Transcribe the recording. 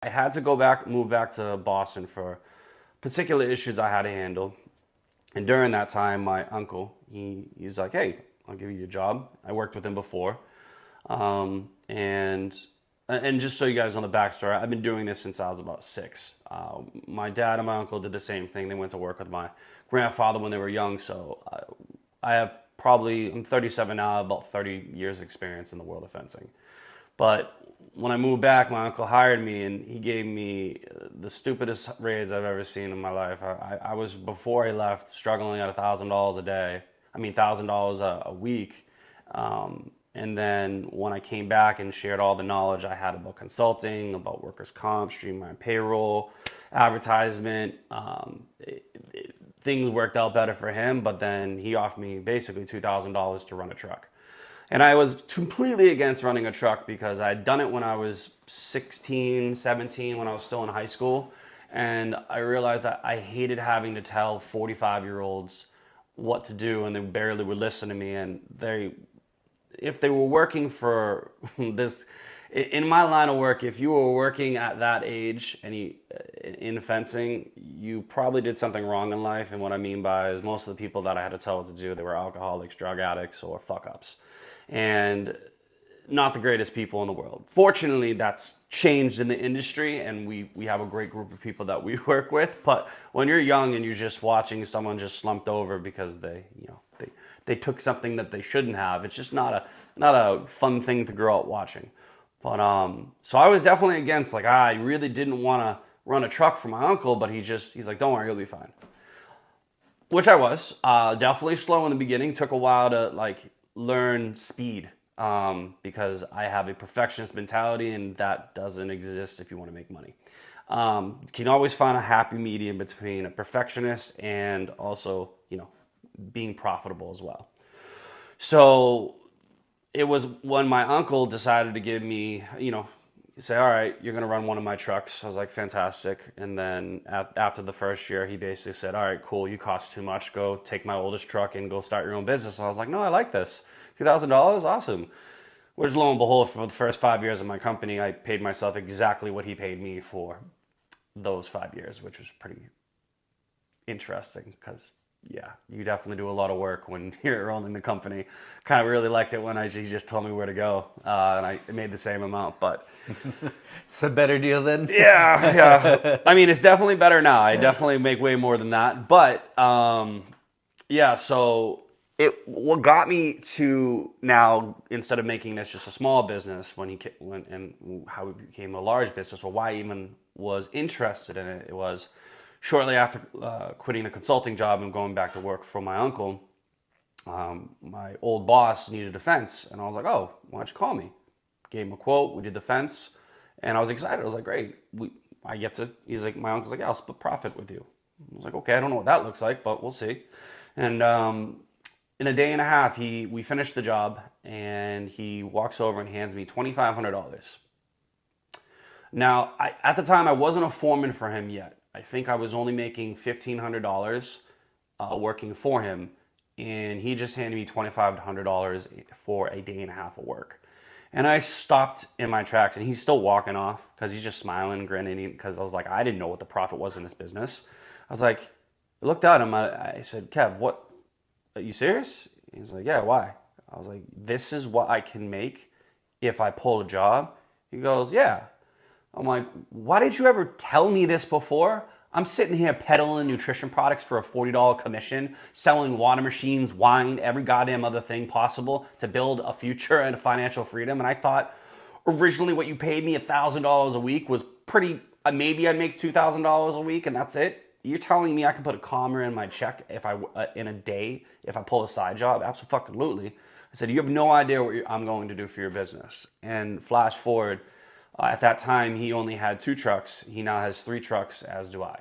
I had to move back to Boston for particular issues I had to handle. And during that time, my uncle, he's like, hey, I'll give you a job. I worked with him before. Um, and and just so you guys know the backstory, I've been doing this since I was about 6. My dad and my uncle did the same thing. They went to work with my grandfather when they were young. So I have probably, I'm 37 now, about 30 years experience in the world of fencing. But when I moved back, my uncle hired me and he gave me the stupidest raise I've ever seen in my life. I was, before I left, struggling at $1,000 a day. I mean, $1,000 a week. And then when I came back and shared all the knowledge I had about consulting, about workers' comp, streamline payroll, advertisement, things worked out better for him. But then he offered me basically $2,000 to run a truck. And I was completely against running a truck because I had done it when I was 16, 17, when I was still in high school. And I realized that I hated having to tell 45-year-olds what to do, and they barely would listen to me. And if they were working for this, in my line of work, if you were working at that age and in fencing, you probably did something wrong in life. And what I mean by is most of the people that I had to tell what to do, they were alcoholics, drug addicts, or fuck-ups. And not the greatest people in the world. Fortunately, that's changed in the industry, and we have a great group of people that we work with. But when you're young and you're just watching someone just slumped over because they took something that they shouldn't have, it's just not a fun thing to grow up watching. But so I was definitely against, like, I really didn't want to run a truck for my uncle, but he's like, don't worry, you'll be fine. Which I was. Definitely slow in the beginning. Took a while to learn speed because I have a perfectionist mentality, and that doesn't exist if you want to make money. You can always find a happy medium between a perfectionist and also, being profitable as well. So it was when my uncle decided to give me, say, all right, you're going to run one of my trucks. I was like, fantastic. And then after the first year, he basically said, all right, cool, you cost too much. Go take my oldest truck and go start your own business. And I was like, no, I like this. $2,000, awesome. Which, lo and behold, for the first 5 years of my company, I paid myself exactly what he paid me for those 5 years, which was pretty interesting because, yeah, you definitely do a lot of work when you're owning the company. Kind of really liked it when he just told me where to go, and I made the same amount, but... It's a better deal then? Yeah. I mean, it's definitely better now. I definitely make way more than that. But, yeah, so what got me to now, instead of making this just a small business, and how it became a large business, or why I even was interested in it, it was shortly after quitting the consulting job and going back to work for my uncle, my old boss needed a fence. And I was like, oh, why don't you call me? Gave him a quote. We did the fence. And I was excited. I was like, great. He's like, my uncle's like, yeah, I'll split profit with you. I was like, okay, I don't know what that looks like, but we'll see. And in a day and a half, we finished the job, and he walks over and hands me $2,500. Now, at the time, I wasn't a foreman for him yet. I think I was only making $1,500 working for him, and he just handed me $2,500 for a day and a half of work. And I stopped in my tracks, and he's still walking off because he's just smiling, grinning, because I was like, I didn't know what the profit was in this business. I was like, I looked at him, I said, Kev, what, are you serious? He's like, yeah, why? I was like, this is what I can make if I pull a job? He goes, yeah. I'm like, why did you ever tell me this before? I'm sitting here peddling nutrition products for a $40 commission, selling water machines, wine, every goddamn other thing possible to build a future and a financial freedom. And I thought originally what you paid me $1,000 a week was pretty, maybe I'd make $2,000 a week and that's it. You're telling me I can put a comma in my check in a day if I pull a side job? Absolutely. I said, you have no idea what I'm going to do for your business. And flash forward, at that time, he only had 2 trucks. He now has 3 trucks, as do I.